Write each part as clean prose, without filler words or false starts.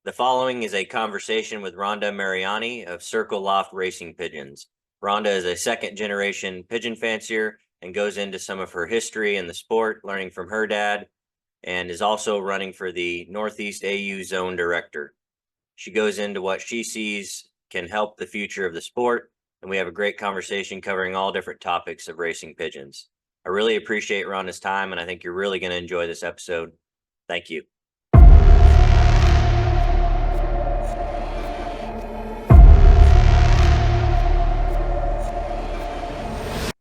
The following is a conversation with Ronda Mariani of Circle Loft Racing Pigeons. Ronda is a second generation pigeon fancier and goes into some of her history in the sport, learning from her dad, and is also running for the Northeast AU Zone Director. She goes into what she sees can help the future of the sport, and we have a great conversation covering all different topics of racing pigeons. I really appreciate Ronda's time, and I think you're really going to enjoy this episode. Thank you.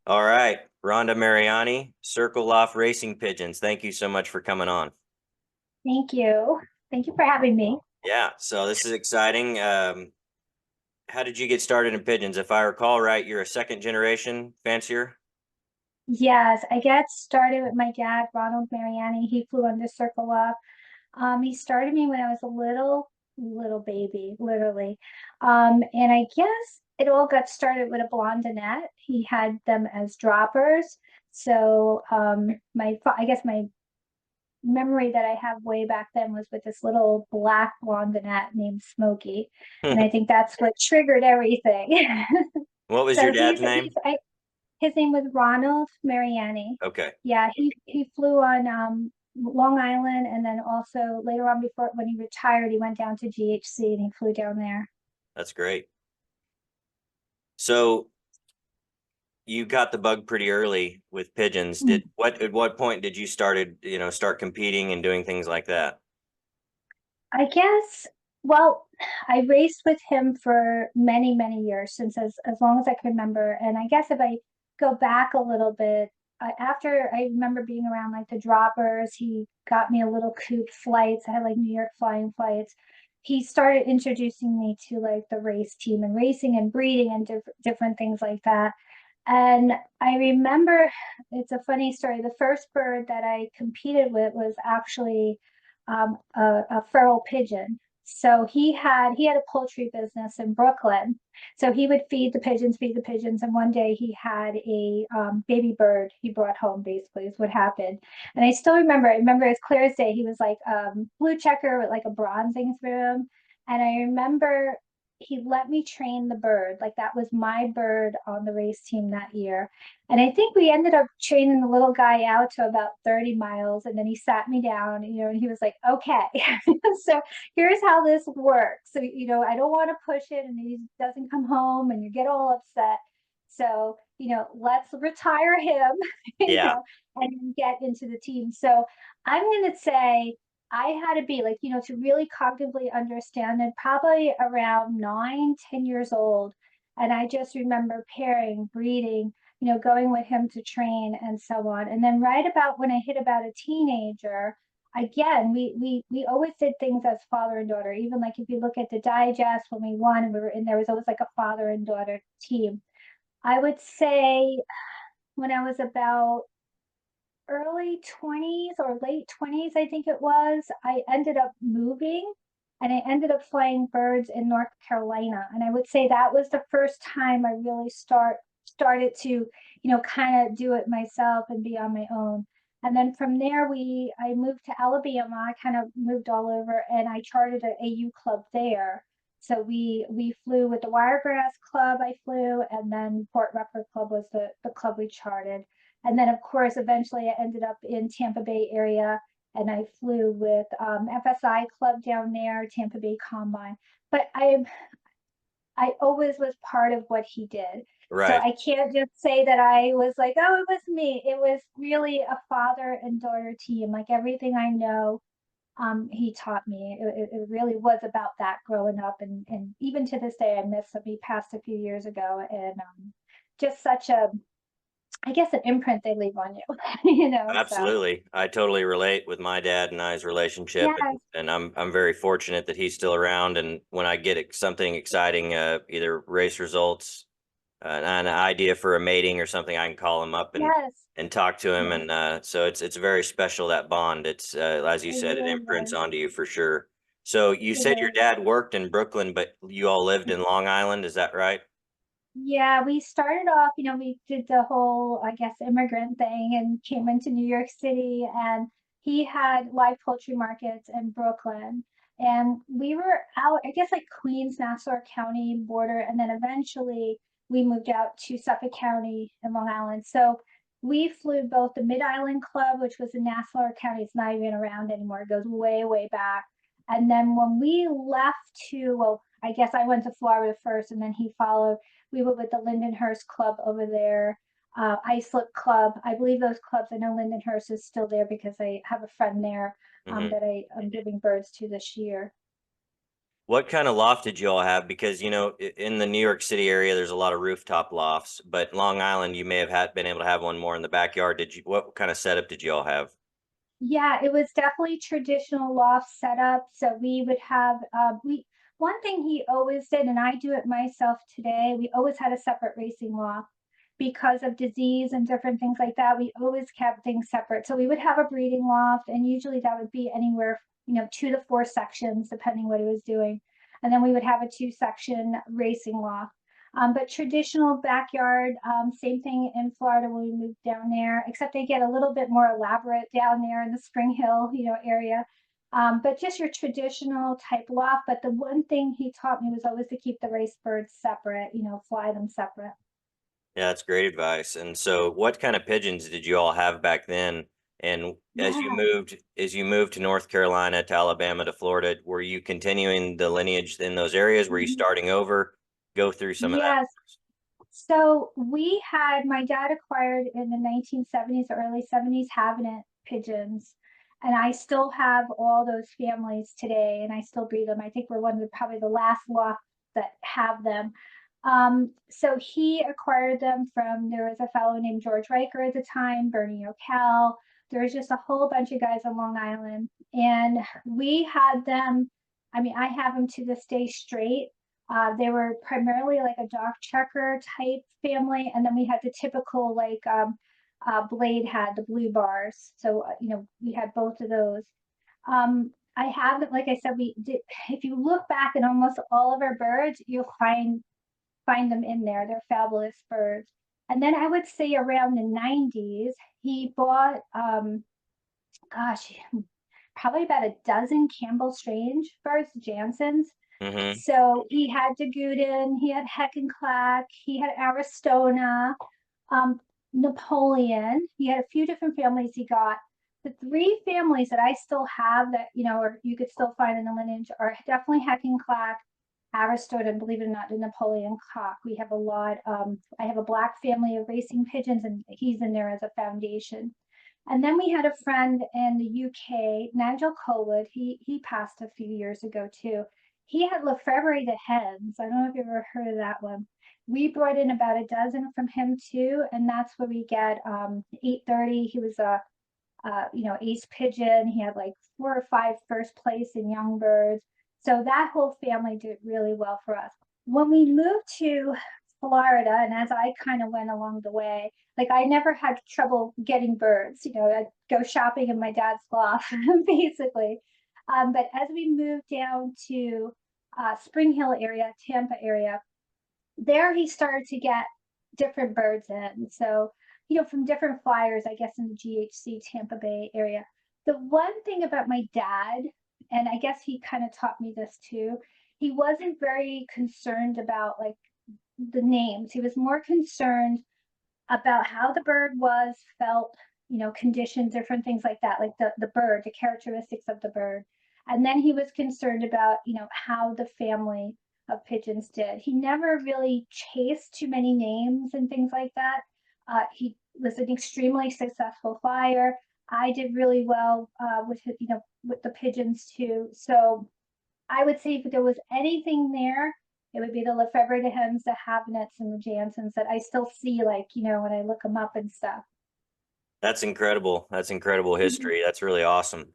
All right, Ronda Mariani, Circle Loft Racing Pigeons. Thank you so much for coming on. Thank you. Thank you for having me. Yeah, so this is exciting. How did you get started in pigeons? If I recall right, you're a second generation fancier. Yes, I get started with my dad, Ronald Mariani. He flew under Circle Up. He started me when I was a little baby, literally. And I guess it all got started with a blondinette. He had them as droppers. So I guess my memory that I have way back then was with this little black blondinette named Smokey. And I think that's what triggered everything. What was your So dad's name? his name was Ronald Mariani. Okay, Yeah, he flew on Long Island, and then also later on, before when he retired, he went down to GHC and he flew down there. that's great. So you got the bug pretty early with pigeons. Mm. At what point did you start competing and doing things like that? I guess, well, I raced with him for many, many years, since as long as I can remember. And I guess if I go back a little bit, after I remember being around like the droppers, he got me a little coop flights. I had like New York flying flights. He started introducing me to like the race team and racing and breeding and different things like that. And I remember, it's a funny story. The first bird that I competed with was actually a feral pigeon. So he had a poultry business in Brooklyn. So he would feed the pigeons, and one day he had a baby bird he brought home. Basically, is what happened. And I still remember. I remember as clear as day. He was like blue checker with like a bronzing through him, and I remember he let me train the bird. Like that was my bird on the race team that year. And I think we ended up training the little guy out to about 30 miles. And then he sat me down, and he was like, okay, so here's how this works. So, I don't want to push it and he doesn't come home and you get all upset. So, let's retire him, Yeah, and get into the team. So I'm going to say I had to be like, to really cognitively understand it, probably around 9, 10 years old. And I just remember pairing, breeding, going with him to train and so on. And then right about when I hit about a teenager, again, we always did things as father and daughter. Even like if you look at the digest when we won and we were in, there was always like a father and daughter team. I would say when I was about early 20s or late 20s, I think it was, I ended up moving and I ended up flying birds in North Carolina. And I would say that was the first time I really started to, kind of do it myself and be on my own. And then from there, I moved to Alabama. I kind of moved all over, and I chartered an AU club there. So we flew with the Wiregrass Club. I flew, and then Port Rucker Club was the club we charted. And then, of course, eventually I ended up in Tampa Bay area, and I flew with FSI Club down there, Tampa Bay Combine. But I always was part of what he did. So right. I can't just say that I was like, oh, it was me. It was really a father and daughter team. Like everything I know, he taught me. It really was about that growing up. And even to this day, I miss him. He passed a few years ago. And just such I guess, an imprint they leave on you, so Absolutely. I totally relate with my dad and I's relationship, yeah, and I'm very fortunate that he's still around. And when I get something exciting, either race results, an idea for a mating or something, I can call him up yes, and talk to him. yes, And so it's very special, that bond. It's as you it said, it really imprints was. onto you for sure. So you It said your is. dad worked in Brooklyn, but you all lived in Long Island. Is that right? Yeah, we started off, we did the whole, I guess, immigrant thing and came into New York City, and he had live poultry markets in Brooklyn. And we were out, I guess, like Queens, Nassau County border, and then eventually we moved out to Suffolk County in Long Island. So we flew both the Mid Island Club, which was in Nassau County. It's not even around anymore. It goes way, way back. And then when we left to, well, I guess I went to Florida first, and then he followed. We were with the Lindenhurst Club over there, Islip Club. I believe those clubs. I know Lindenhurst is still there because I have a friend there Hmm. that I'm giving birds to this year. What kind of loft did you all have? Because, in the New York City area, there's a lot of rooftop lofts, but Long Island, you may have been able to have one more in the backyard. What kind of setup did you all have? Yeah, it was definitely traditional loft setup. So we would have one thing he always did, and I do it myself today, we always had a separate racing loft because of disease and different things like that. We always kept things separate. So we would have a breeding loft, and usually that would be anywhere, 2 to 4 sections, depending what he was doing. And then we would have a 2-section racing loft. But traditional backyard, same thing in Florida when we moved down there, except they get a little bit more elaborate down there in the Spring Hill, area. But just your traditional type loft. But the one thing he taught me was always to keep the race birds separate, fly them separate. Yeah, that's great advice. And so what kind of pigeons did you all have back then? And Yeah. as you moved to North Carolina, to Alabama, to Florida, were you continuing the lineage in those areas? Were you Mhm. starting over? Go through some of that. Yes. So my dad acquired in the 1970s, early 70s, Habitant pigeons. And I still have all those families today, and I still breed them. I think we're one of probably the last lots that have them. So he acquired them there was a fellow named George Riker at the time, Bernie O'Cal. There was just a whole bunch of guys on Long Island. And we had them, I mean, I have them to this day straight. They were primarily like a dog checker type family, and then we had the typical like Blade had the blue bars. So we had both of those. I have, like I said, we did. If you look back at almost all of our birds, you'll find them in there. They're fabulous birds. And then I would say around the 90s, he bought gosh, probably about a dozen Campbell Strange birds, Jansons. Hmm. So he had Daguden, he had Heckenclack, he had Aristona, um, Napoleon. He had a few different families he got. The 3 families that I still have that, or you could still find in the lineage are definitely Heckenclack, Aristona, and believe it or not, the Napoleon cock. We have a lot. I have a black family of racing pigeons, and he's in there as a foundation. And then we had a friend in the UK, Nigel Colwood. He passed a few years ago too. He had Lefebvre the hens. I don't know if you've ever heard of that one. We brought in about a dozen from him too, and that's where we get 830. He was a ace pigeon. He had like 4 or 5 first place in young birds. So that whole family did really well for us. When we moved to Florida, and as I kind of went along the way, like I never had trouble getting birds. I'd go shopping in my dad's loft, basically. But as we moved down to Spring Hill area, Tampa area, there he started to get different birds in. So, from different flyers, I guess in the GHC Tampa Bay area. The one thing about my dad, and I guess he kind of taught me this too, he wasn't very concerned about like the names. He was more concerned about how the bird was, felt, conditions, different things like that, like the bird, the characteristics of the bird. And then he was concerned about, how the family of pigeons did. He never really chased too many names and things like that. He was an extremely successful flyer. I did really well with the pigeons too. So I would say if there was anything there, it would be the Lefebvre, the Hems, the Habnets, and the Jansons that I still see, like, when I look them up and stuff. That's incredible. That's incredible Mhm. history. That's really awesome.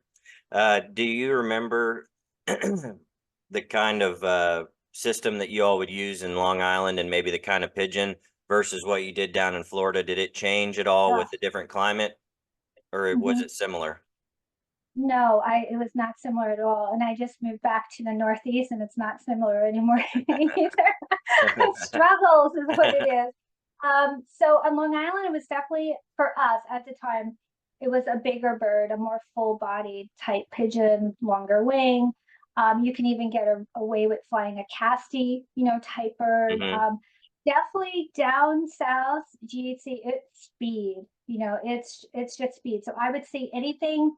Do you remember the kind of system that you all would use in Long Island, and maybe the kind of pigeon versus what you did down in Florida? Did it change at all Yeah. with the different climate, or was Mhm. it similar? No, it was not similar at all. And I just moved back to the Northeast and it's not similar anymore either. It struggles is what it is. So on Long Island, it was definitely for us at the time, it was a bigger bird, a more full-bodied type pigeon, longer wing. You can even get away with flying a casty, type bird. Hmm. Definitely down south, GHC, it's speed. It's just speed. So I would say anything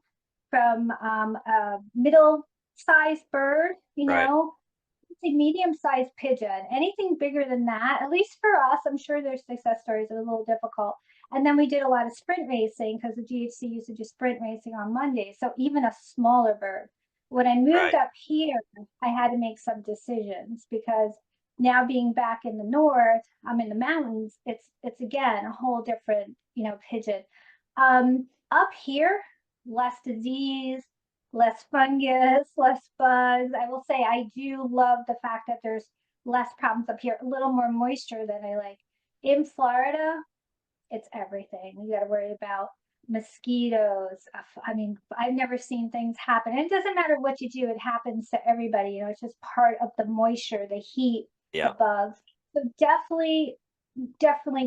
from a middle-sized bird, Right. say medium-sized pigeon. Anything bigger than that, at least for us, I'm sure there's success stories that are a little difficult. And then we did a lot of sprint racing because the GHC used to do sprint racing on Mondays. So even a smaller bird. When I moved Right. up here, I had to make some decisions because now being back in the north, I'm in the mountains. It's again a whole different, pigeon. Up here, less disease, less fungus, less bugs. I will say I do love the fact that there's less problems up here, a little more moisture than I like. In Florida, it's everything. You got to worry about mosquitoes. I mean, I've never seen things happen. And it doesn't matter what you do, it happens to everybody. It's just part of the moisture, the heat, the Yeah. bugs. So definitely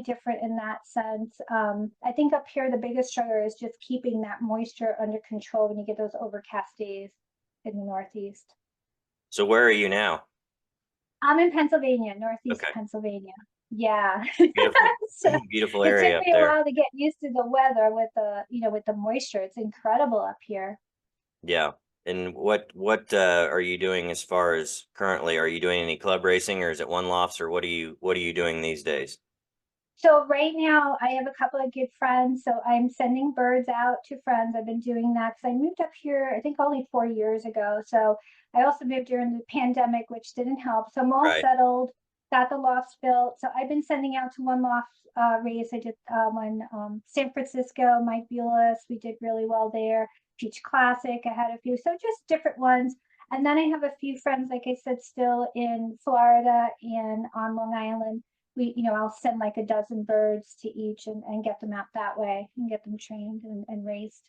different in that sense. I think up here, the biggest struggle is just keeping that moisture under control when you get those overcast days in the Northeast. So where are you now? I'm in Pennsylvania, Northeast Okay. Pennsylvania. Yeah. Beautiful, So beautiful it area took up me a there. while to get used to the weather with with the moisture. It's incredible up here. Yeah. And what are you doing as far as currently? Are you doing any club racing or is it one lofts or what are you doing these days? So right now I have a couple of good friends. So I'm sending birds out to friends. I've been doing that because I moved up here, I think only 4 years ago. So I also moved during the pandemic, which didn't help. So I'm all Right. settled, got the lofts built. So I've been sending out to one loft race. I did one San Francisco, Mike Bulis. We did really well there. Peach Classic. I had a few. So just different ones. And then I have a few friends, like I said, still in Florida and on Long Island. I'll send like a dozen birds to each and get them out that way and get them trained and raised.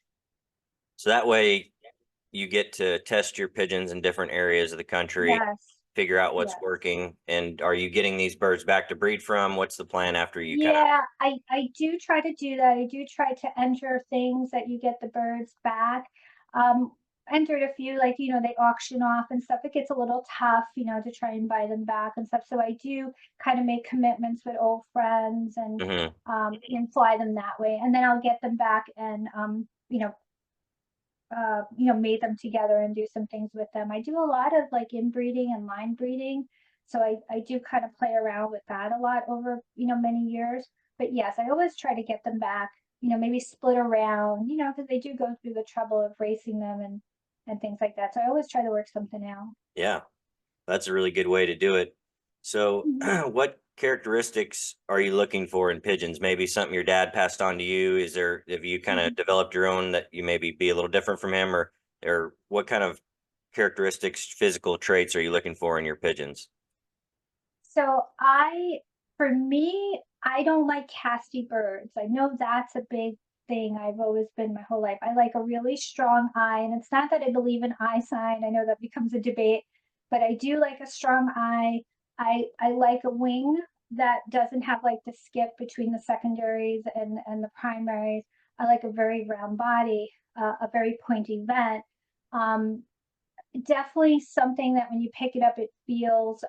So that way you get to test your pigeons in different areas of the country, Yes, figure out what's yes. working. And are you getting these birds back to breed from? What's the plan after you kind of? Yeah, I do try to do that. I do try to enter things that you get the birds back. Um, Entered a few, like, they auction off and stuff. It gets a little tough, to try and buy them back and stuff. So I do kind of make commitments with old friends Hmm. and fly them that way. And then I'll get them back and made them together and do some things with them. I do a lot of like inbreeding and line breeding. So I do kind of play around with that a lot over, many years. But yes, I always try to get them back, maybe split around, because they do go through the trouble of racing them and things like that. So I always try to work something out. Yeah, that's a really good way to do it. So Mhm. what characteristics are you looking for in pigeons? Maybe something your dad passed on to you? Have you kind of Mhm. developed your own that you maybe be a little different from him or what kind of characteristics, physical traits are you looking for in your pigeons? So for me, I don't like casty birds. I know that's a big thing. I've always been my whole life. I like a really strong eye, and it's not that I believe in eye sign. I know that becomes a debate, but I do like a strong eye. I like a wing that doesn't have like the skip between the secondaries and the primaries. I like a very round body, a very pointy vent. Um, Definitely something that when you pick it up, it feels,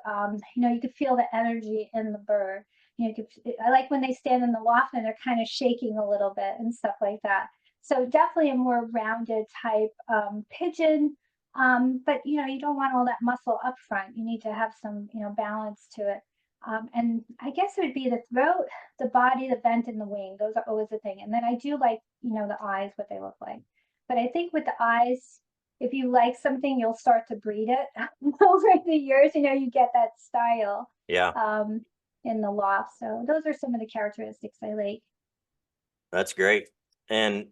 you could feel the energy in the bird. I like when they stand in the loft and they're kind of shaking a little bit and stuff like that. So definitely a more rounded type pigeon. But you don't want all that muscle up front. You need to have some, balance to it. And I guess it would be the throat, the body, the vent, and the wing. Those are always the thing. And then I do like, the eyes, what they look like. But I think with the eyes, if you like something, you'll start to breed it over the years. You get that style Yeah, um, in the loft. So those are some of the characteristics I like. that's great. And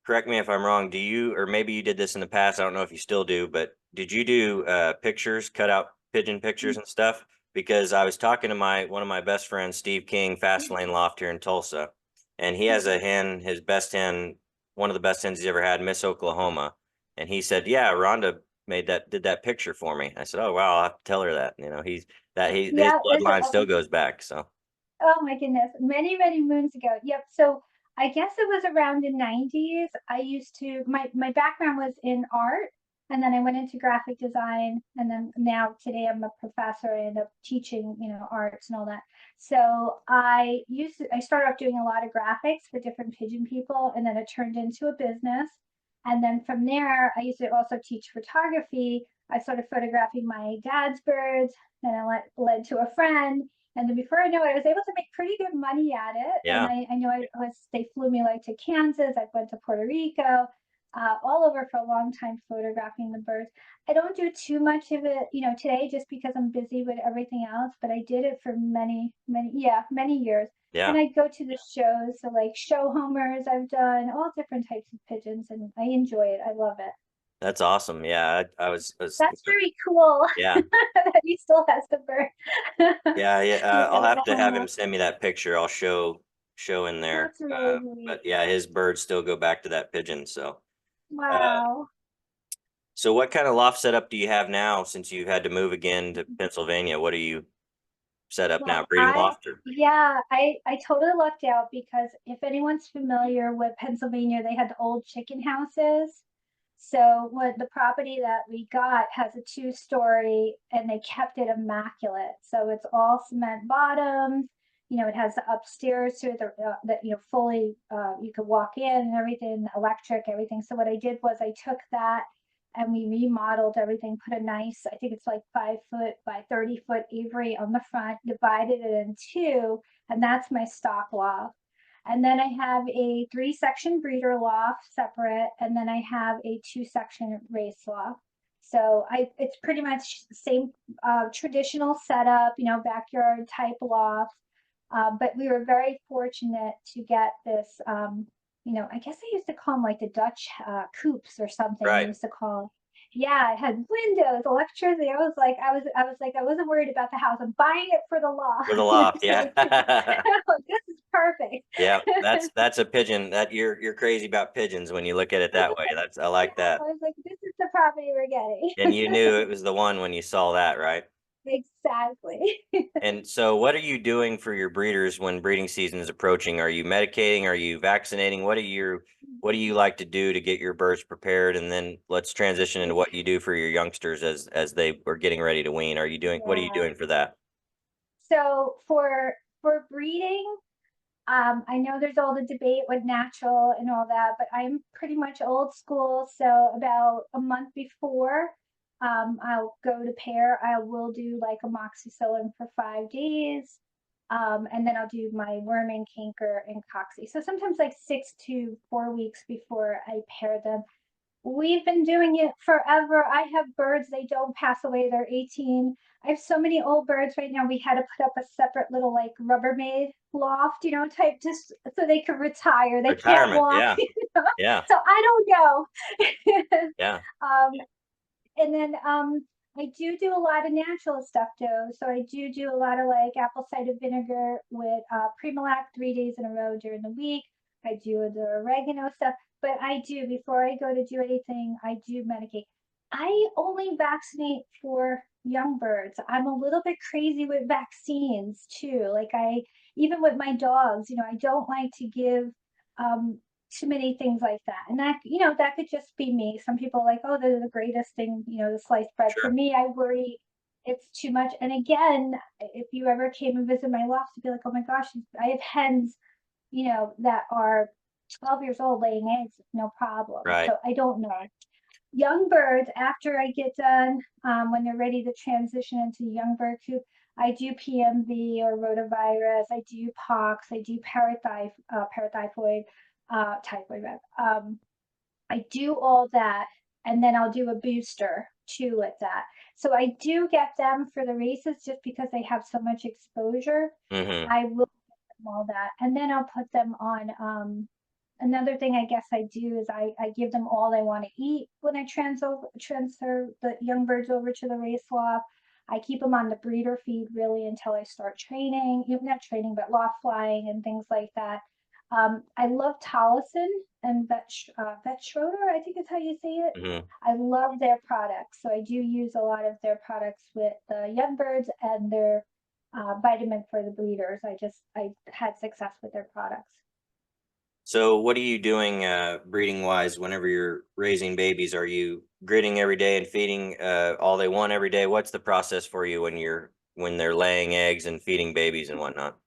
correct me if I'm wrong, or maybe you did this in the past, I don't know if you still do, but did you do pictures, cut out pigeon pictures and stuff? Because I was talking to my one of my best friends, Steve King, Fast Lane Loft here in Tulsa, and he has a hen, his best hen, one of the best hens he's ever had, Miss Oklahoma. And he said, "Yeah, Rhonda did that picture for me." I said, "Oh wow, I'll have to tell her that." His Yeah, bloodline still goes back. So oh my goodness, many, many moons ago. Yep. So I guess it was around the 90s. I used to my background was in art. And then I went into graphic design, and then now today I'm a professor. I end up teaching, arts and all that. So I started off doing a lot of graphics for different pigeon people, and then it turned into a business. And then from there, I used to also teach photography. I started photographing my dad's birds, and I led to a friend. And then before I know it, I was able to make pretty good money at it. And Yeah. I know they flew me like to Kansas. I went to Puerto Rico, all over for a long time photographing the birds. I don't do too much of it, today just because I'm busy with everything else, but I did it for many years. Yeah. And I go to the shows, so like show homers, I've done all different types of pigeons, and I enjoy it. I love it. That's awesome. Yeah. I was, That's very cool yeah. that he still has the bird. Yeah. Yeah. I'll Yeah, have to have him send me that picture. I'll show in there. that's really neat. But yeah, his birds still go back to that pigeon. Uh, Wow. so what kind of loft setup do you have now since you had to move again to Pennsylvania? What are you set up now? Well, Breeding loft or? yeah, I totally lucked out because if anyone's familiar with Pennsylvania, they had the old chicken houses. So what the property that we got has a two-story, and they kept it immaculate. So it's all cement bottoms. It has the upstairs to it that fully you could walk in and everything, electric, everything. So what I did was I took that and we remodeled everything, put a nice, I think it's like 5 foot by 30 foot aviary on the front, divided it in two, and that's my stock loft. And then I have a 3-section breeder loft separate, and then I have a 2-section race loft. So it's pretty much the same traditional setup, backyard type loft. But we were very fortunate to get this, I guess they used to call them like the Dutch coops or something. They Right. used to call. Yeah, it had windows, electricity. I wasn't worried about the house. I'm buying it for the For the loft. loft. So Yeah. this is perfect. Yeah. That's a pigeon that you're crazy about pigeons when you look at it that way. I like Yeah, that. I was like, this is the property we're getting. And you knew it was the one when you saw that, right? Exactly. And so what are you doing for your breeders when breeding season is approaching? Are you medicating? Are you vaccinating? What do you like to do to get your birds prepared? And then let's transition into what you do for your youngsters as they are getting ready to wean. What are you Yeah. doing for that? So for breeding, I know there's all the debate with natural and all that, but I'm pretty much old school. So about a month before, I'll go to pair. I will do like amoxicillin for 5 days. And then I'll do my worming, canker, and coxy. So sometimes like 6 to 4 weeks before I pair them. We've been doing it forever. I have birds, they don't pass away. They're 18. I have so many old birds right now. We had to put up a separate little like Rubbermaid loft, type, just so they could retire. They can't Retirement. walk, Yeah. Yeah. so I don't know. Yeah. um, and then I do a lot of natural stuff though. So I do a lot of like apple cider vinegar with Primalac 3 days in a row during the week. I do the oregano stuff, but I do before I go to do anything, I do medicate. I only vaccinate for young birds. I'm a little bit crazy with vaccines too. Like I even with my dogs, I don't like to give um too many things like that. And that could just be me. Some people are like, oh, they're the greatest thing, the sliced bread. For Sure. me, I worry it's too much. And again, if you ever came and visit my loft, you'd be like, oh my gosh, I have hens, that are 12 years old laying eggs, no problem. Right. So I don't know. Young birds, after I get done, when they're ready to transition into young bird coop, I do PMV or rotavirus, I do pox, I do paratyphoid, typhoid. I do all that, and then I'll do a booster too with that. So I do get them for the races just because they have so much exposure. Mm-hmm. I will get them all that, and then I'll put them on. Another thing I guess I do is I give them all they want to eat when I transfer the young birds over to the race loft. I keep them on the breeder feed really until I start training, not training, but loft flying and things like that. I love Tolleson and Vet Schroeder, I think is how you say it. Mm-hmm. I love their products. So I do use a lot of their products with the young birds and their vitamin for the breeders. I had success with their products. So what are you doing breeding wise whenever you're raising babies? Are you gritting every day and feeding all they want every day? What's the process for you when they're laying eggs and feeding babies and whatnot?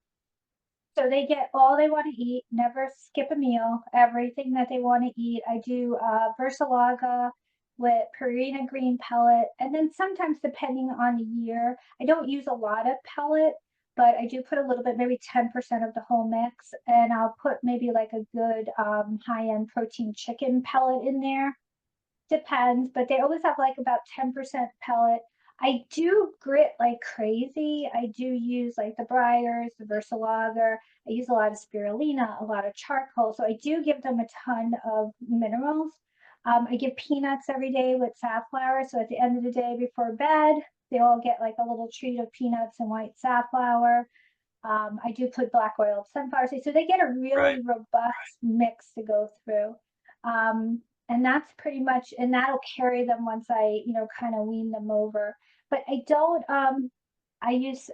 So they get all they want to eat, never skip a meal, everything that they want to eat. I do Versalaga with Purina green pellet. And then sometimes, depending on the year, I don't use a lot of pellet, but I do put a little bit, maybe 10% of the whole mix. And I'll put maybe like a good high-end protein chicken pellet in there. Depends, but they always have like about 10% pellet. I do grit like crazy. I do use like the briars, the Versalager. I use a lot of spirulina, a lot of charcoal. So I do give them a ton of minerals. I give peanuts every day with safflower. So at the end of the day before bed, they all get like a little treat of peanuts and white safflower. I do put black oil of sunflower seeds. So they get a Right. really robust mix to go through. And that's pretty much, and that'll carry them once I, kind of wean them over. But I don't, I use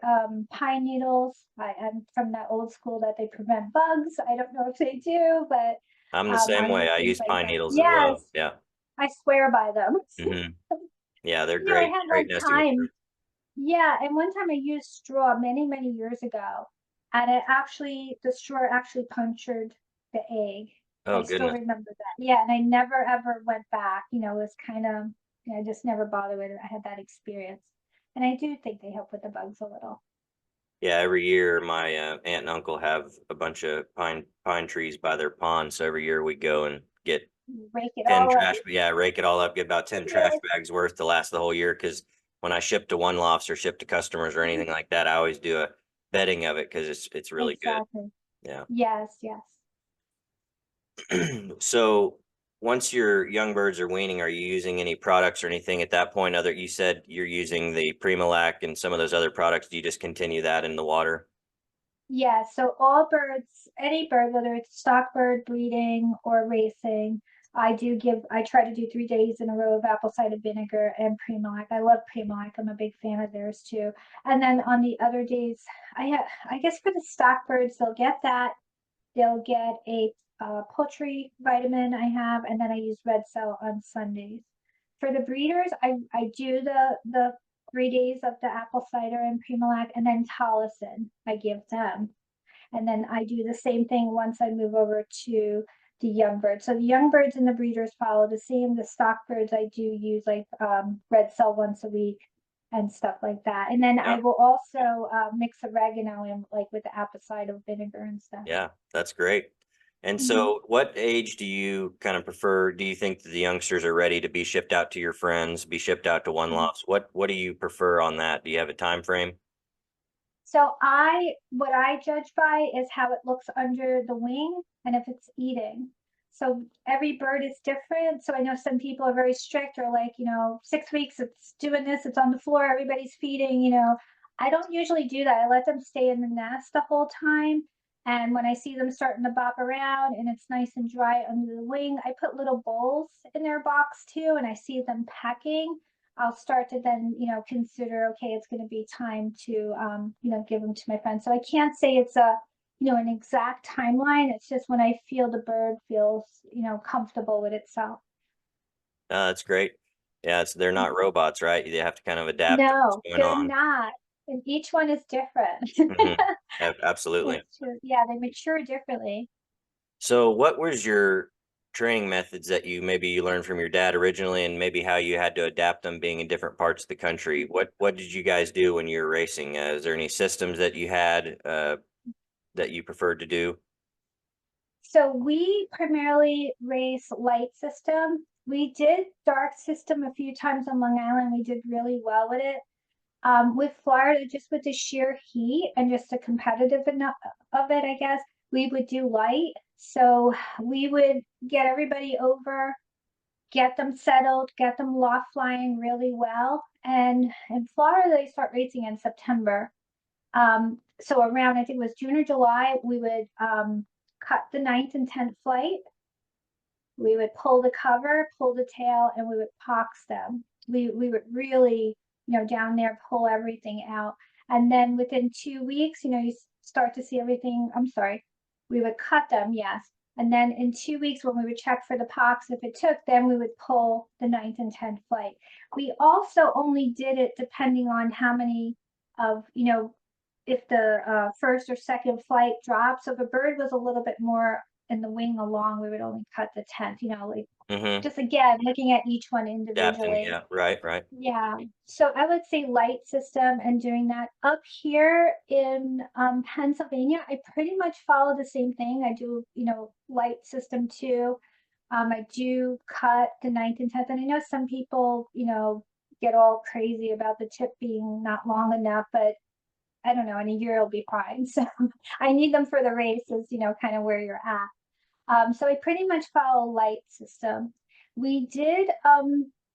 pine needles. I'm from that old school that they prevent bugs. I don't know if they do, but I'm the same I'll way. use I things use like pine that. needles as well. Yes, Yeah. I swear by them. Hmm. Yeah, they're I great. had Great one nesting time, material. yeah, and one time I used straw many, many years ago, and the straw actually punctured the egg. Oh I still goodness. remember that. Yeah, and I never ever went back. It was kind of, I just never bothered with it. I had that experience. And I do think they help with the bugs a little. Yeah, every year my aunt and uncle have a bunch of pine trees by their pond. So every year we go and get Rake it 10 all up. trash, yeah, rake it all up, get about 10 trash Yes. bags worth to last the whole year. Because when I ship to one lofts or ship to customers or anything like that, I always do a bedding of it because it's really good. Exactly. Yeah. Yes, yes. So once your young birds are weaning, are you using any products or anything at that point? You said you're using the Primalac and some of those other products. Do you just continue that in the water? Yeah, so all birds, any bird, whether it's stock bird breeding or racing, I try to do 3 days in a row of apple cider vinegar and Premolac. I love Premolac. I'm a big fan of theirs too. And then on the other days, I guess for the stock birds, they'll get that. They'll get a poultry vitamin I have, and then I use red cell on Sundays. For the breeders, I do the 3 days of the apple cider and Premolac, and then Tollicin I give them. And then I do the same thing once I move over to the young birds. So the young birds and the breeders follow the same. The stock birds I do use like red cell once a week and stuff like that. And then I Yeah. will also mix oregano in like with the apple cider vinegar and stuff. Yeah, that's great. And Mhm. so what age do you kind of prefer? Do you think that the youngsters are ready to be shipped out to your friends, be shipped out to one lofts? What do you prefer on that? Do you have a time frame? So what I judge by is how it looks under the wing and if it's eating. So every bird is different. So I know some people are very strict or like, 6 weeks it's doing this, it's on the floor, everybody's feeding. I don't usually do that. I let them stay in the nest the whole time. And when I see them starting to bop around and it's nice and dry under the wing, I put little bowls in their box too, and I see them pecking. I'll start to then, consider, okay, it's going to be time to, give them to my friends. So I can't say it's an exact timeline. It's just when I feel the bird feels, comfortable with itself. That's great. Yeah, they're not robots, right? They have to kind of adapt to what's No, going they're on. not. And each one is different. Hmm. Absolutely. It's true. Yeah, they mature differently. So what was your training methods that you learned from your dad originally and maybe how you had to adapt them being in different parts of the country? What did you guys do when you were racing? Is there any systems that you had that you preferred to do? So we primarily race light system. We did dark system a few times on Long Island. We did really well with it. With Florida, just with the sheer heat and just the competitive enough of it, I guess, we would do light. So we would get everybody over, get them settled, get them loft flying really well. And in Florida, they start racing in September. So around, I think it was June or July, we would cut the ninth and 10th flight. We would pull the cover, pull the tail, and we would pox them. We would really, down there pull everything out. And then within 2 weeks, you start to see everything. I'm sorry, we would cut them, yes. And then in 2 weeks, when we would check for the pox, if it took, then we would pull the ninth and 10th flight. We also only did it depending on how many of, if the first or second flight dropped. So if a bird was a little bit more in the wing along, we would only cut the 10th, like Mm-hmm. just again, looking at each one Adapting. individually. Yeah. Right. Right. Yeah. So I would say light system and doing that. Up here in Pennsylvania, I pretty much follow the same thing. I do, light system too. I do cut the ninth and 10th. And I know some people, get all crazy about the tip being not long enough, but I don't know, in a year it'll be fine. So I need them for the races, kind of where you're at. So I pretty much follow light system. We did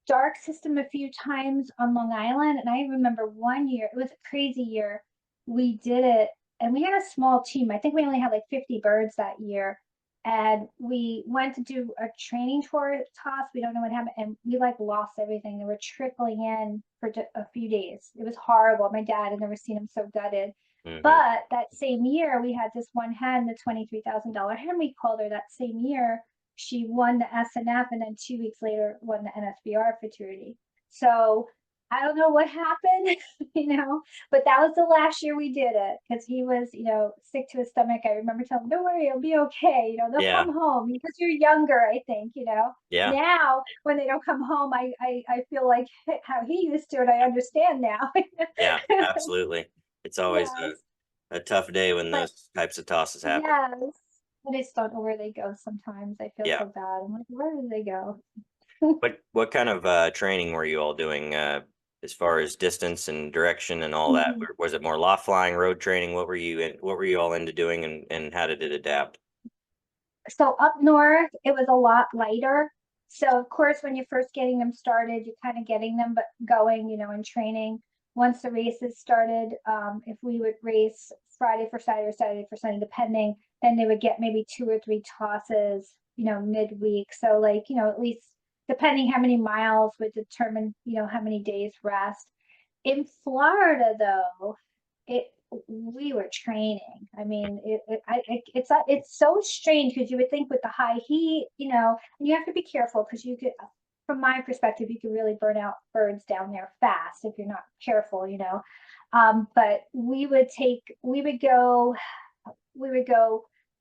dark system a few times on Long Island, and I remember one year, it was a crazy year. We did it, and we had a small team. I think we only had like 50 birds that year. And we went to do a training tour toss. We don't know what happened, and we like lost everything. They were trickling in for a few days. It was horrible. My dad had never seen him so gutted. Mm-hmm. But that same year, we had this one hen, the $23,000 hen, we called her that same year. She won the SNF and then 2 weeks later won the NSBR fraternity. So I don't know what happened, but that was the last year we did it because he was, sick to his stomach. I remember telling him, don't worry, it'll be okay. They'll Yeah. come home because you're younger, I think, Yeah. Now when they don't come home, I feel like how he used to, and I understand now. Yeah. Absolutely. It's always Yes. a tough day when But those types of tosses happen. yes, I just don't know where they go sometimes. I feel Yeah. so bad. I'm like, where did they go? What kind of training were you all doing as far as distance and direction and all that? Mhm. Was it more loft flying, road training? What were you all into doing, and how did it adapt? So up north, it was a lot lighter. So of course, when you're first getting them started, you're kind of getting them but going, in training. Once the races started, if we would race Friday for Saturday or Saturday for Sunday, depending, then they would get maybe 2 or 3 tosses, midweek. So like, at least depending how many miles would determine, how many days rest. In Florida, though, it we were training. I mean, it's so strange because you would think with the high heat, and you have to be careful because you could, from my perspective, you could really burn out birds down there fast if you're not careful, But we would go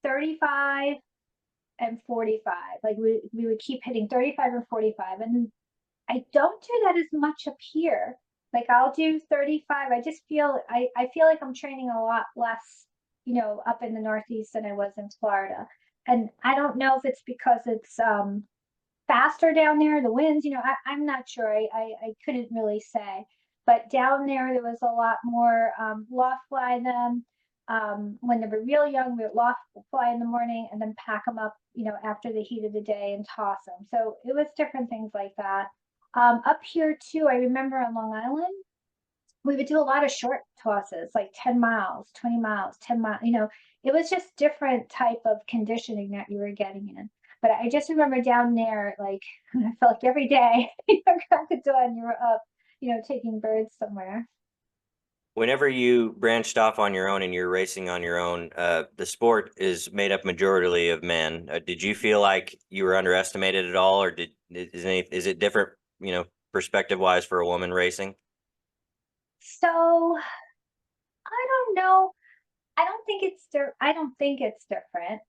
35 and 45. Like we would keep hitting 35 and 45, and I don't do that as much up here. Like I'll do 35. I feel like I'm training a lot less, up in the Northeast than I was in Florida. And I don't know if it's because it's faster down there, the winds, I'm not sure. I couldn't really say. But down there was a lot more loft fly them. When they were real young, we would loft fly in the morning and then pack them up, after the heat of the day and toss them. So it was different things like that. Up here too, I remember on Long Island, we would do a lot of short tosses, like 10 miles, 20 miles, 10 miles, it was just different type of conditioning that you were getting in. But I just remember down there, like, I felt like every day, crack the dawn, you were up, taking birds somewhere. Whenever you branched off on your own and you're racing on your own, the sport is made up majority of men. Did you feel like you were underestimated at all, or is it different, perspective wise for a woman racing? So I don't know. I don't think it's different.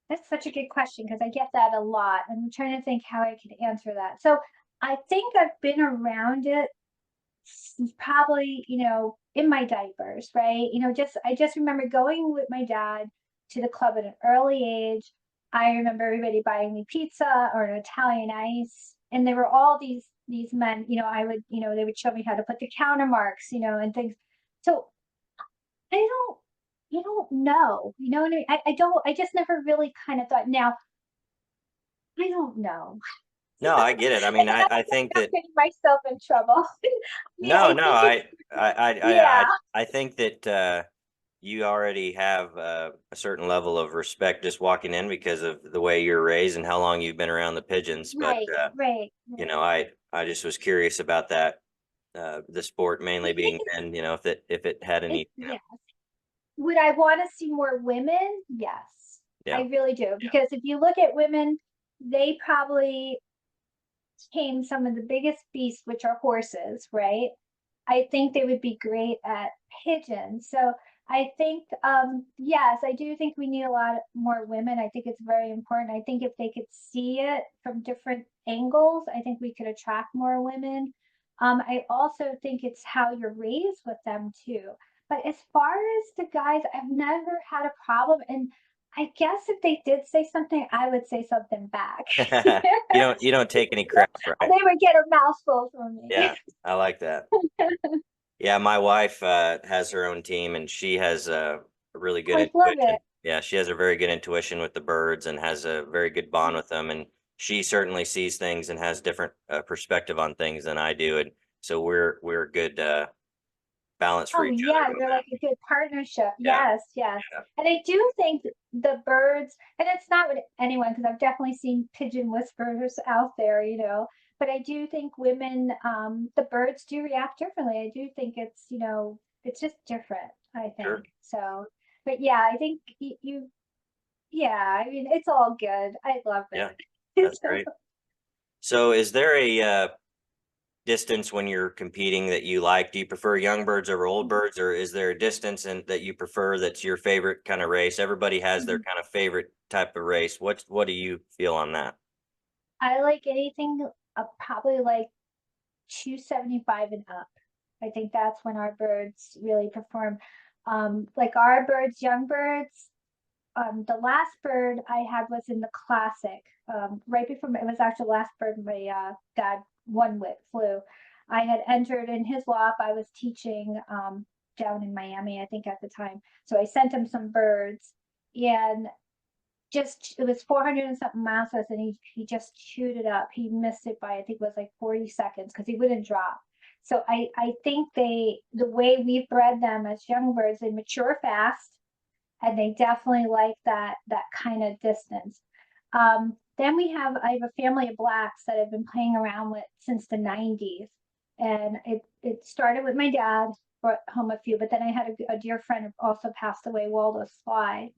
That's such a good question because I get that a lot. I'm trying to think how I could answer that. So I think I've been around it probably, in my diapers, right? I just remember going with my dad to the club at an early age. I remember everybody buying me pizza or an Italian ice, and there were all these men, they would show me how to put the counter marks, and things. So I don't, you don't know, you know what I mean? I don't, I just never really kind of thought. Now I don't know. No, I get it. I And mean, I I feel like think I'm that getting myself in trouble. no, I no, think it's, yeah. I think that you already have a certain level of respect just walking in because of the way you're raised and how long you've been around the pigeons. But Right, right, right. I just was curious about that. The sport mainly I think being men. If it had any. yeah. Would I want to see more women? Yes. I Yeah. really do. Because if you look at women, they probably tame some of the biggest beasts, which are horses, right? I think they would be great at pigeons. So I think, yes, I do think we need a lot more women. I think it's very important. I think if they could see it from different angles, I think we could attract more women. I also think it's how you're raised with them too. But as far as the guys, I've never had a problem. And I guess if they did say something, I would say something back. You don't take any crap, right? They would get a mouthful from me. Yeah, I like that. Yeah, my wife has her own team, and she has a really good I love intuition. it. Yeah, she has a very good intuition with the birds and has a very good bond with them. And she certainly sees things and has different perspective on things than I do. And so we're a good balance for Oh, each yeah, other on you're that. like a good partnership. Yeah, Yes, yes. yeah, And I do think the birds, and it's not with anyone, because I've definitely seen pigeon whisperers out there, but I do think women, the birds do react differently. I do think it's, it's just different, I sure. think. So, but yeah, I think yeah, I mean, it's all good. I love Yeah, it. that's great. So, is there a distance when you're competing that you like? Do you prefer young birds over old birds, or is there a distance that you prefer that's your favorite kind of race? Everybody has their kind of favorite type of race. What do you feel on that? I like anything probably like 275 and up. I think that's when our birds really perform. Like our birds, young birds, the last bird I had was in the classic. Right before it was actually the last bird my dad won with flew. I had entered in his loft. I was teaching down in Miami, I think at the time. So I sent him some birds, and just it was 400 and something miles, and he just chewed it up. He missed it by I think it was like 40 seconds because he wouldn't drop. So I think the way we've bred them as young birds, they mature fast, and they definitely like that kind of distance. Then I have a family of blacks that I've been playing around with since the 90s. And it started with my dad, brought home a few, but then I had a dear friend who also passed away, Waldo Sly,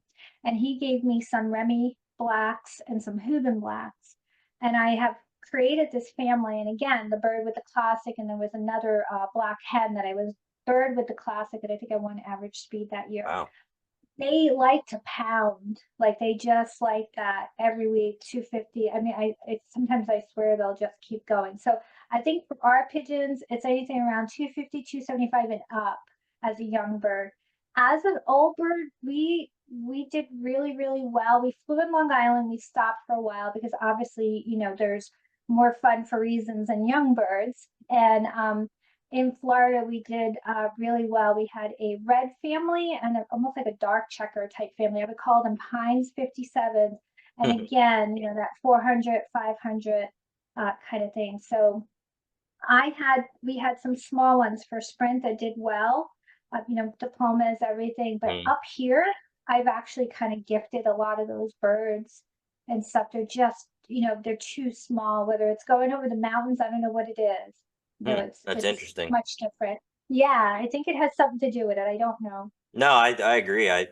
and he gave me some Remy blacks and some Houben blacks. And I have created this family. And again, the bird with the classic, and there was another black hen that I was bird with the classic, and I think I won average speed that year. Wow. They like to pound, like they just like that every week, 250. I mean, sometimes I swear they'll just keep going. So I think for our pigeons, it's anything around 250, 275 and up as a young bird. As an old bird, we did really, really well. We flew in Long Island. We stopped for a while because obviously, there's more fun for reasons than young birds. And in Florida, we did really well. We had a red family and almost like a dark checker type family. I would call them Pines 57. And again, that 400, 500 kind of thing. So we had some small ones for sprint that did well, diplomas, everything. But Mm. up here, I've actually kind of gifted a lot of those birds and stuff. They're just, they're too small, whether it's going over the mountains, I don't know what it is. That's It's interesting. much different. Yeah, I think it has something to do with it. I don't know. No, I agree. A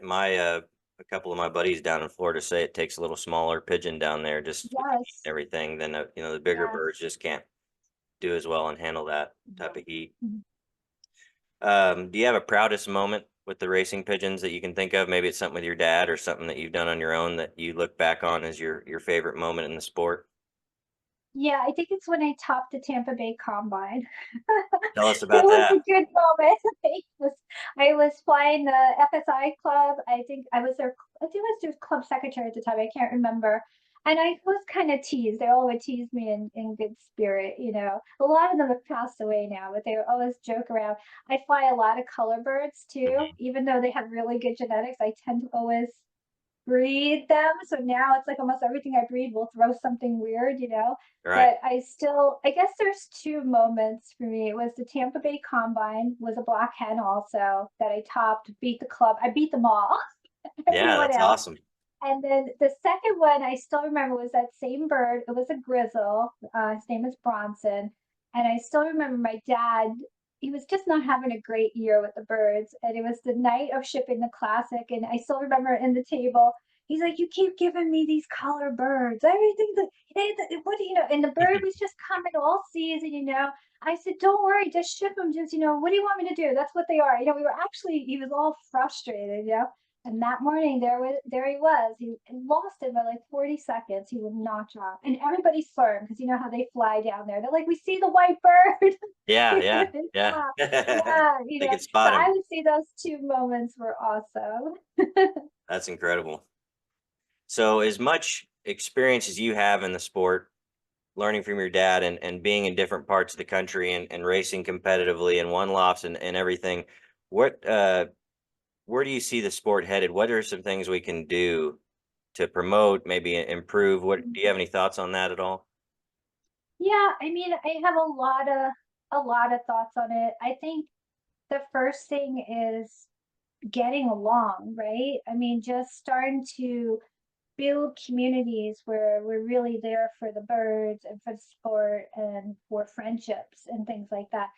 couple of my buddies down in Florida say it takes a little smaller pigeon down there just with the heat Yes, and everything than the bigger birds yes. just can't do as well and handle that type Mhm. of heat. Mhm. Do you have a proudest moment with the racing pigeons that you can think of? Maybe it's something with your dad or something that you've done on your own that you look back on as your favorite moment in the sport. Yeah, I think it's when I topped the Tampa Bay Combine. Tell us It about was that. a good moment. I was flying the FSI club. I think I was their club secretary at the time. I can't remember. And I was kind of teased. They all would tease me in good spirit. A lot of them have passed away now, but they would always joke around. I fly a lot of color birds too, Mhm. even though they have really good genetics. I tend to always breed them. So now it's like almost everything I breed will throw something weird. Right. But I guess there's two moments for me. It was the Tampa Bay Combine, was a black hen also that I topped, beat the club. I beat them all, Yeah, everyone that's else. awesome. And then the second one I still remember was that same bird. It was a grizzle. His name is Bronson. And I still remember my dad, he was just not having a great year with the birds. And it was the night of shipping the classic. And I still remember in the table, He's like, you keep giving me these color birds. Everything's like, what do you know? And the bird was just coming all season, you know. I said, don't worry, just ship them. Just, you know, what do you want me to do? That's what they are. You know, we were actually, he was all frustrated, you know. And that morning, there he was. He lost it by like 40 seconds. He would not drop, and everybody saw him because you know how they fly down there. They're like, "We see the white bird." Yeah, He yeah, wouldn't yeah. stop. Yeah, you They know. could So spot I him. would say those two moments were awesome. That's incredible. So as much experience as you have in the sport, learning from your dad and being in different parts of the country and racing competitively and one lofts and everything, what where do you see the sport headed? What are some things we can do to promote, maybe improve? What do you have any thoughts on that at all? Yeah, I mean, I have a lot of thoughts on it. I think the first thing is getting along, right? I mean, just starting to build communities where we're really there for the birds and for the sport and for friendships and things like that.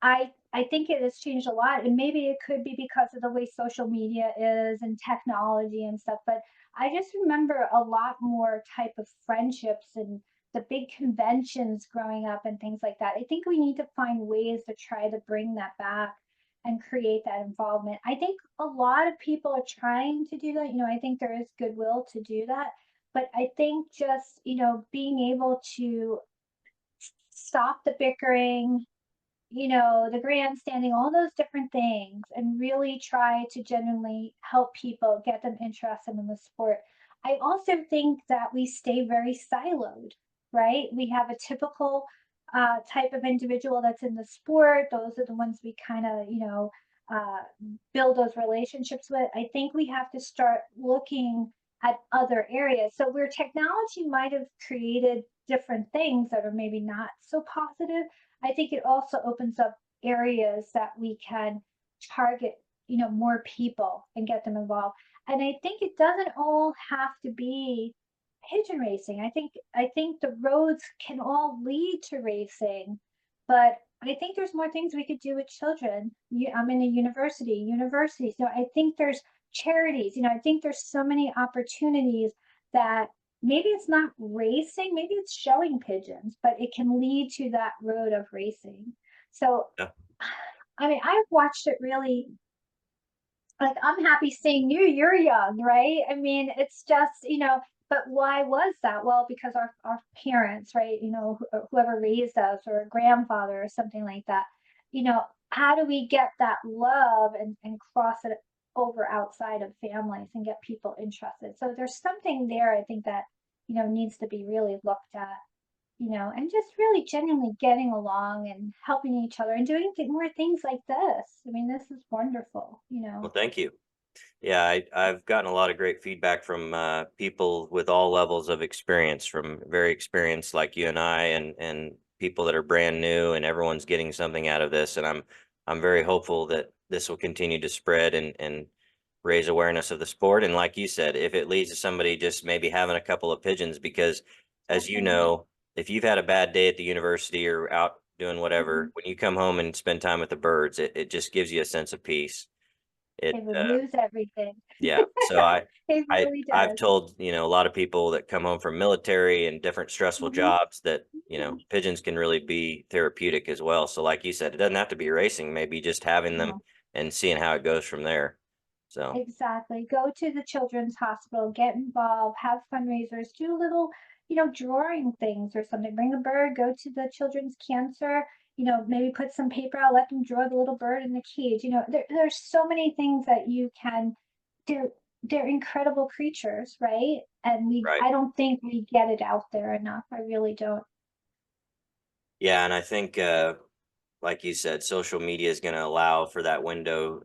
I think it has changed a lot, and maybe it could be because of the way social media is and technology and stuff, but I just remember a lot more type of friendships and the big conventions growing up and things like that. I think we need to find ways to try to bring that back and create that involvement. I think a lot of people are trying to do that. You know, I think there is goodwill to do that. But I think just, you know, being able to stop the bickering, you know, the grandstanding, all those different things, and really try to genuinely help people, get them interested in the sport. I also think that we stay very siloed, right? We have a typical type of individual that's in the sport. Those are the ones we kind of, you know, uh, build those relationships with. I think we have to start looking at other areas. So where technology might have created different things that are maybe not so positive, I think it also opens up areas that we can target, you know, more people and get them involved. And I think it doesn't all have to be pigeon racing. I think the roads can all lead to racing, but I think there's more things we could do with children. I'm in a universities. You know, I think there's charities. You know, I think there's so many opportunities that maybe it's not racing, maybe it's showing pigeons, but it can lead to that road of racing. So, Yeah. I mean, I've watched it really, like, I'm happy seeing you, you're young, right? I mean, it's just, you know, but why was that? Well, because our parents, right, you know, whoever raised us or a grandfather or something like that, you know, how do we get that love and cross it over outside of families and get people interested? So there's something there, I think that, you know, needs to be really looked at, you know, and just really genuinely getting along and helping each other and doing more things like this. I mean, this is wonderful, you Well, know. thank you. Yeah, I've gotten a lot of great feedback from people with all levels of experience, from very experienced like you and I, and people that are brand new, and everyone's getting something out of this. And I'm very hopeful that this will continue to spread and raise awareness of the sport. And like you said, if it leads to somebody just maybe having a couple of pigeons, because as you Definitely. know, if you've had a bad day at the university or out doing whatever, Mhm. when you come home and spend time with the birds, it just gives you a sense of peace. It It removes everything. Yeah. So It really I've does. told, a lot of people that come home from military and different stressful Mhm. jobs that, Mhm. pigeons can really be therapeutic as well. So like you said, it doesn't have to be racing, maybe just having them No. and seeing how it goes from there. So, Exactly. Go to the children's hospital, get involved, have fundraisers, do little, you know, drawing things or something. Bring a bird, go to the children's cancer, you know, maybe put some paper out, let them draw the little bird in the cage. You know, there's so many things that you can, they're they're incredible creatures, right? And right. I don't think we get it out there enough. I really don't. Yeah. And I think, like you said, social media is going to allow for that window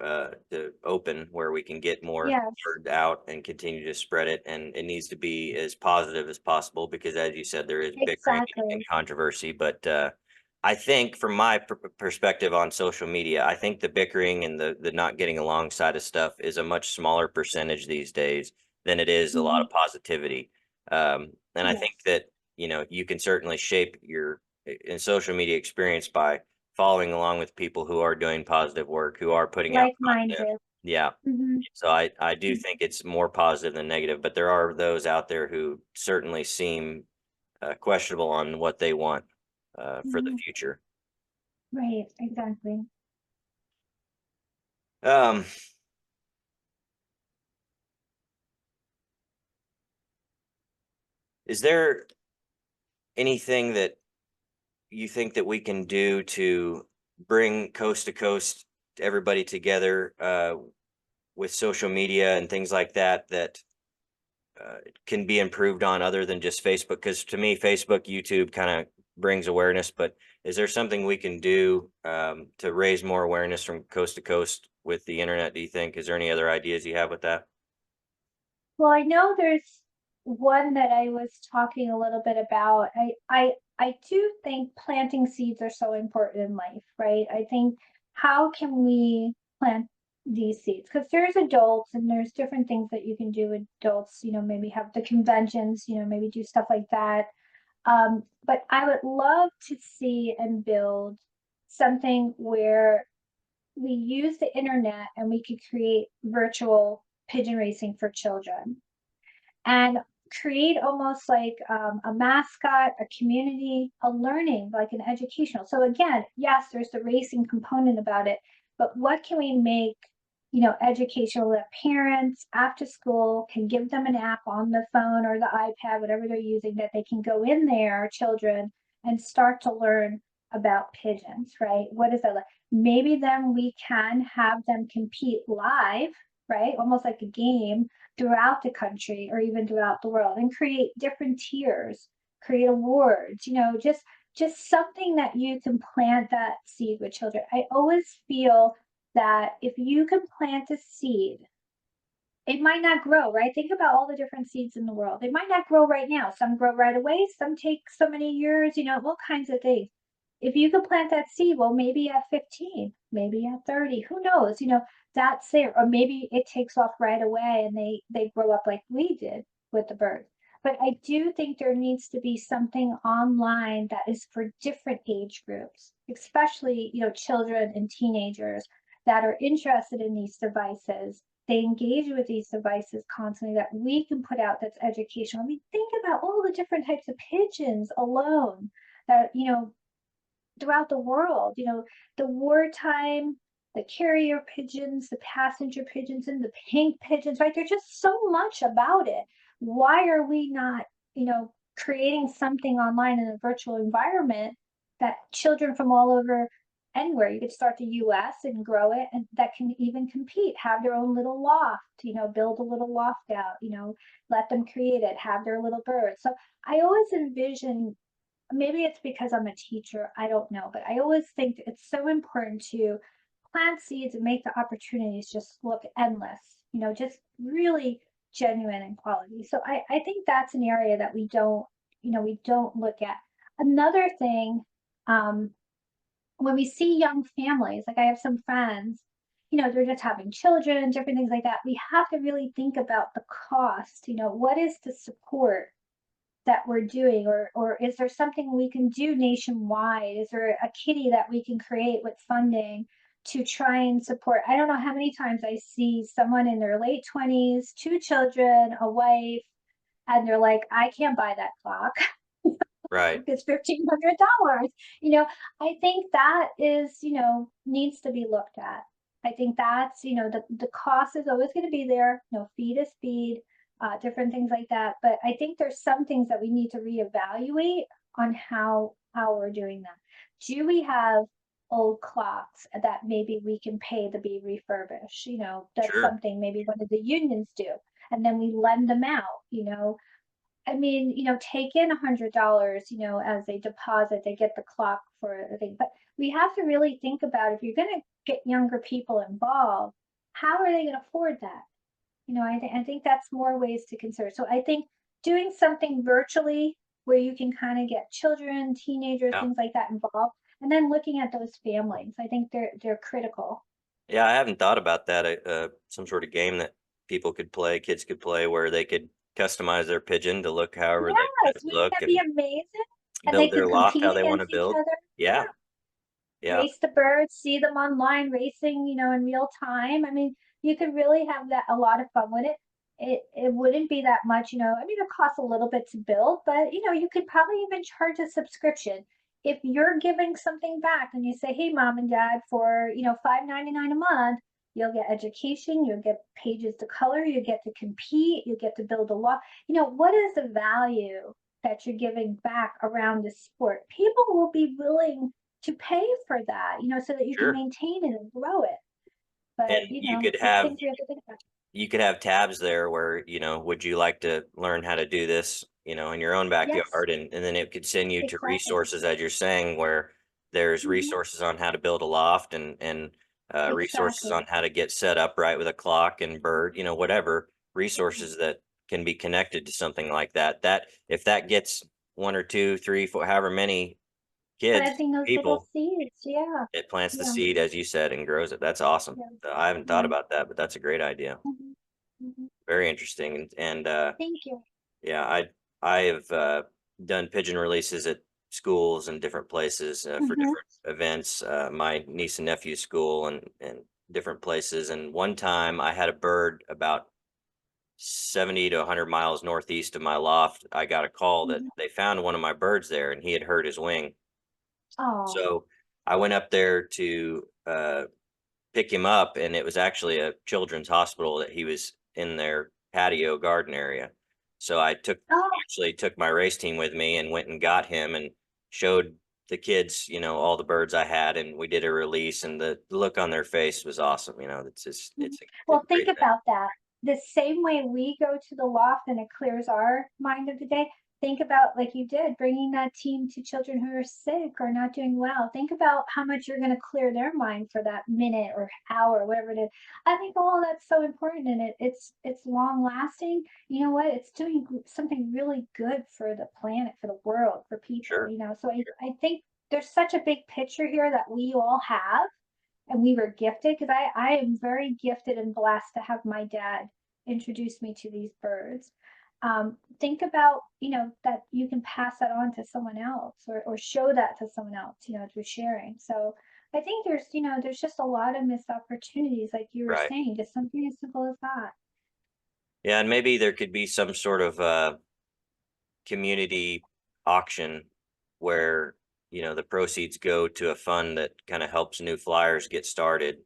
to open where we can get more Yes, word out and continue to spread it. And it needs to be as positive as possible because, as you said, there is bickering and exactly. controversy. But I think, from my perspective on social media, I think the bickering and the not getting along side of stuff is a much smaller percentage these days than it is a lot Mhm. of positivity. And I think Yes. that, you can certainly shape your in social media experience by following along with people who are doing positive work, who are putting out content. Like-minded. Yeah. Mhm. So I do think it's more positive than negative, but there are those out there who certainly seem questionable on what they want for the Mhm. future. Right, exactly. Um, is there anything that you think that we can do to bring coast to coast everybody together with social media and things like that that can be improved on other than just Facebook? Because to me, Facebook, YouTube kind of brings awareness, but is there something we can do to raise more awareness from coast to coast with the internet? Do you think? Is there any other ideas you have with that? Well, I know there's one that I was talking a little bit about. I do think planting seeds are so important in life, right? I think how can we plant these seeds? Because there's adults and there's different things that you can do with adults, maybe have the conventions, maybe do stuff like that. But I would love to see and build something where we use the internet and we could create virtual pigeon racing for children and create almost like a mascot, a community, a learning, like an educational. So again, yes, there's the racing component about it, but what can we make, educational that parents after school can give them an app on the phone or the iPad, whatever they're using, that they can go in there, children, and start to learn about pigeons, right? What is that like? Maybe then we can have them compete live, right? Almost like a game throughout the country or even throughout the world and create different tiers, create awards, just something that you can plant that seed with children. I always feel that if you can plant a seed, it might not grow, right? Think about all the different seeds in the world. They might not grow right now. Some grow right away, some take so many years, all kinds of things. If you could plant that seed, well, maybe at 15, maybe at 30, who knows? That's there. Or maybe it takes off right away and they grow up like we did with the birds. But I do think there needs to be something online that is for different age groups, especially, children and teenagers that are interested in these devices. They engage with these devices constantly that we can put out that's educational. I mean, think about all the different types of pigeons alone that, throughout the world, the wartime, the carrier pigeons, the passenger pigeons, and the pink pigeons, right? There's just so much about it. Why are we not, creating something online in a virtual environment that children from all over anywhere, you could start the US and grow it, and that can even compete, have their own little loft, build a little loft out, let them create it, have their little birds. So I always envision, maybe it's because I'm a teacher, I don't know, but I always think it's so important to plant seeds and make the opportunities just look endless, just really genuine and quality. So I think that's an area that we don't look at. Another thing, um, when we see young families, like I have some friends, they're just having children, different things like that. We have to really think about the cost, what is the support that we're doing, or is there something we can do nationwide? Is there a kitty that we can create with funding to try and support? I don't know how many times I see someone in their late 20s, two children, a wife, and they're like, I can't buy that clock. Right. It's $1,500. I think that is, needs to be looked at. I think that's, the cost is always going to be there, fee to speed, different things like that. But I think there's some things that we need to reevaluate on how we're doing that. Do we have old clocks that maybe we can pay to be refurbished? That's Sure. something maybe one of the unions do. And then we lend them out, I mean, take in $100, as a deposit, they get the clock for the thing. But we have to really think about, if you're gonna get younger people involved, how are they gonna afford that? I think that's more ways to consider. So I think doing something virtually where you can kind of get children, teenagers, Yeah. things like that involved, and then looking at those families, I think they're critical. Yeah, I haven't thought about that. Some sort of game that people could play, kids could play, where they could customize their pigeon to look however they want Yes, it to wouldn't look that be and amazing? And they build their can loft how compete they want to against each build. other. Yeah. Yeah. Yeah, race the birds, see them online racing, in real time. I mean, you could really have that a lot of fun with it. It wouldn't be that much, I mean, it costs a little bit to build, but you could probably even charge a subscription. If you're giving something back and you say, hey, mom and dad, for $5.99 a month, you'll get education, you'll get pages to color, you get to compete, you get to build a lot. What is the value that you're giving back around the sport? People will be willing to pay for that, so that you can sure. maintain it and grow it. But, And it's things we have to think about. you could have tabs there where, would you like to learn how to do this, in your own Yes, backyard? And then it could send you to exactly. resources, as you're saying, where there's Mhm, resources on how to build a loft and resources exactly. on how to get set up right with a clock and bird, whatever Mhm. resources that can be connected to something like that. That if that gets one or two, three, four, however many kids, Planting those little people, seeds, yeah, it plants the yeah, seed, as you said, and grows it. That's awesome. yeah, I haven't thought yeah. about that, but that's a great idea. Mhm, mhm. Very interesting. And Thank you. yeah, I have done pigeon releases at schools and different places for Mhm. different events. My niece and nephew's school and different places. And one time I had a bird about 70 to 100 miles northeast of my loft. I got a call that Mhm. they found one of my birds there and he had hurt his wing. Oh, So I went up there to pick him up, and it was actually a children's hospital that he was in their patio garden area. So oh, actually took my race team with me and went and got him and showed the kids, all the birds I had, and we did a release, and the look on their face was awesome. It's just mhm. it's Well, a think great thing. about that. The same way we go to the loft and it clears our mind of the day, think about, like you did, bringing that team to children who are sick or not doing well. Think about how much you're going to clear their mind for that minute or hour, whatever it is. I think all that's so important, and it's long lasting. You know what? It's doing something really good for the planet, for the world, for people. Sure. So I think there's such a big picture here that we all have, and we were gifted, because I am very gifted and blessed to have my dad introduce me to these birds. Think about, that you can pass that on to someone else, or show that to someone else, through sharing. So I think there's just a lot of missed opportunities, like you were Right. saying, just something as simple as that. Yeah, and maybe there could be some sort of community auction where the proceeds go to a fund that kind of helps new flyers get started,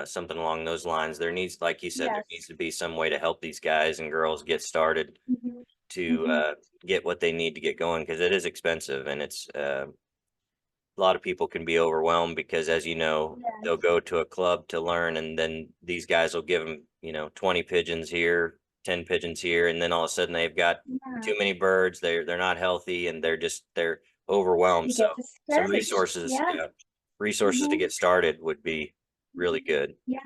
something along those lines. There needs, like you said, there needs Yes. to be some way to help these guys and girls get started Hmm. to Hmm. get what they need to get going, because it is expensive, and it's a lot of people can be overwhelmed because, as you know, they'll Yes. go to a club to learn, and then these guys will give them 20 pigeons here, 10 pigeons here, and then all of a sudden they've got Yeah. too many birds. They're not healthy, and they're overwhelmed. You So get some discouraged. resources, Yeah. yeah, resources to Hmm. get started would be really Hmm. good. Yeah.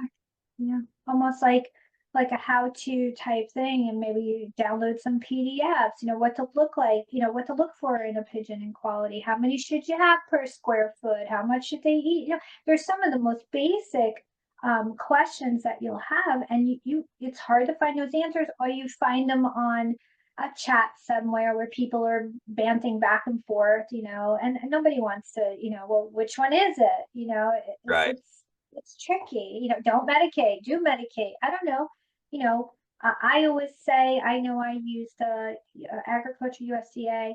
Yeah, almost like a how-to type thing, and maybe you download some PDFs, what to look like, what to look for in a pigeon in quality. How many should you have per square foot? How much should they eat? There's some of the most basic questions that you'll have, and it's hard to find those answers, or you find them on a chat somewhere where people are banting back and forth, and nobody wants to, well, which one is it? Right. It's tricky. Don't medicate, do medicate. I don't know. You know, I always say, I know I used Agriculture USDA.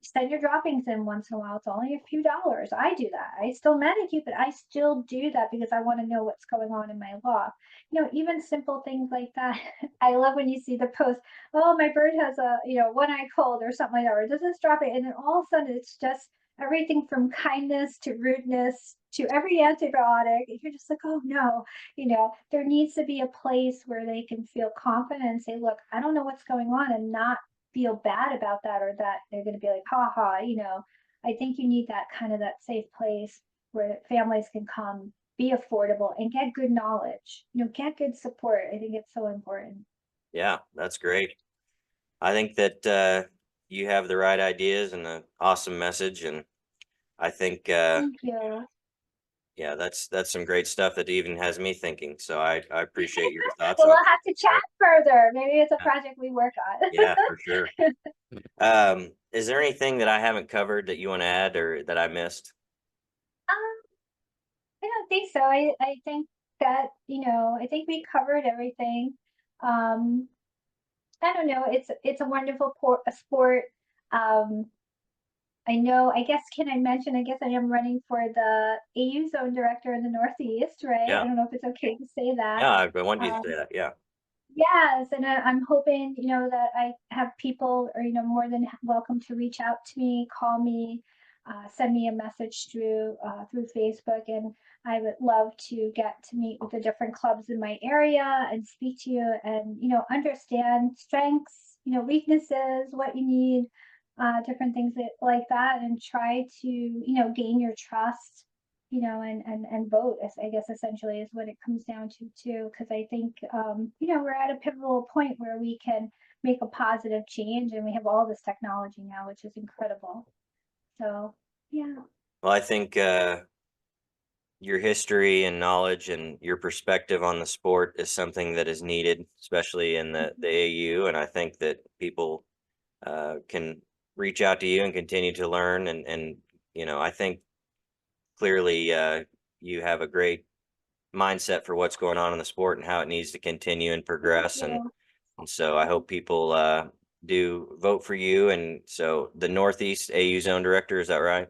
Send your droppings in once in a while. It's only a few dollars. I do that. I still medicate, but I still do that because I want to know what's going on in my loft. Even simple things like that. I love when you see the post, oh, my bird has a, one eye cold or something like that, or does this drop it? And then all of a sudden it's just everything from kindness to rudeness to every antibiotic. You're just like, oh no, there needs to be a place where they can feel confident and say, look, I don't know what's going on, and not feel bad about that, or that they're going to be like, ha ha. I think you need that safe place where families can come, be affordable, and get good knowledge, get good support. I think it's so important. Yeah, that's great. I think that you have the right ideas and an awesome message, and I think Thank you. yeah, that's some great stuff that even has me thinking. So I appreciate your thoughts Well, on we'll have to chat that. further. Maybe it's a Yeah, project we work on. yeah, for sure. Is there anything that I haven't covered that you want to add or that I missed? I don't think so. I think that, I think we covered everything. Um, I don't know. It's a wonderful a sport. Um, I know, I guess, can I mention, I guess I am running for the AU zone director in the Northeast, right? I Yeah. don't know if it's okay to say that. Yeah. I want you to say Um, that. Yeah. Yes, and I'm hoping, that I have people are, more than welcome to reach out to me, call me, send me a message through Facebook, and I would love to get to meet with the different clubs in my area and speak to you and, understand strengths, weaknesses, what you need, different things like that, and try to, gain your trust, and vote, I guess essentially is what it comes down to too. Because I think, we're at a pivotal point where we can make a positive change, and we have all this technology now, which is incredible. So, yeah. Well, I think your history and knowledge and your perspective on the sport is something that is needed, especially in the AU. And I think that people can reach out to you and continue to learn. And I think clearly you have a great mindset for what's going on in the sport and how it needs to continue and Thank progress. you. And so I hope people do vote for you. And so the Northeast AU Zone Director, is that right?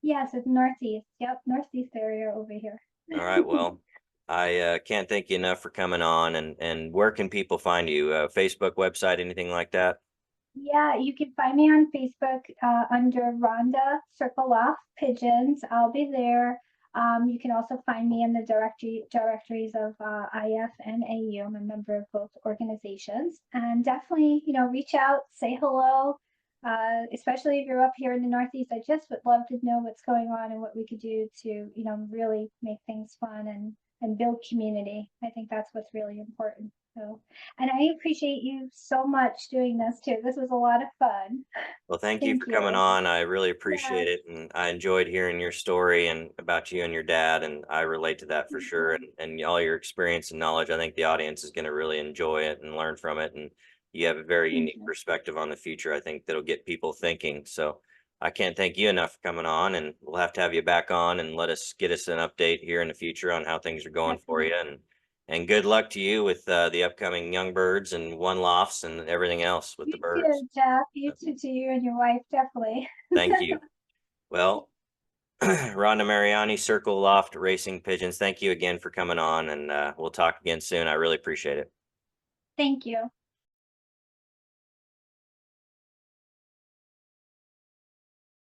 Yes, it's Northeast. Yep, Northeast area over here. All right. Well, I can't thank you enough for coming on. And where can people find you? Facebook, website, anything like that? Yeah, you can find me on Facebook under Rhonda Circle Loft Pigeons. I'll be there. You can also find me in the directories of IF and AU. I'm a member of both organizations, and definitely, reach out, say hello. Especially if you're up here in the Northeast, I just would love to know what's going on and what we could do to, really make things fun and build community. I think that's what's really important. So. And I appreciate you so much doing this too. This was a lot of fun. Well, thank you Thank for coming you. on. I really appreciate Yes, it. And I enjoyed hearing your story and about you and your dad. And I relate to that for thank sure. you. And all your experience and knowledge, I think the audience is going to really enjoy it and learn from it. And you have a very Thank unique you. perspective on the future. I think that'll get people thinking. So I can't thank you enough for coming on. And we'll have to have you back on and get us an update here in the future on how things are going for Definitely. you. And good luck to you with the upcoming young birds and one lofts and everything else with the You birds. too, Jeff. You too, to you and your wife, definitely. Thank you. Well, Ronda Mariani, Circle Loft Racing Pigeons, thank you again for coming on, and we'll talk again soon. I really appreciate it. Thank you.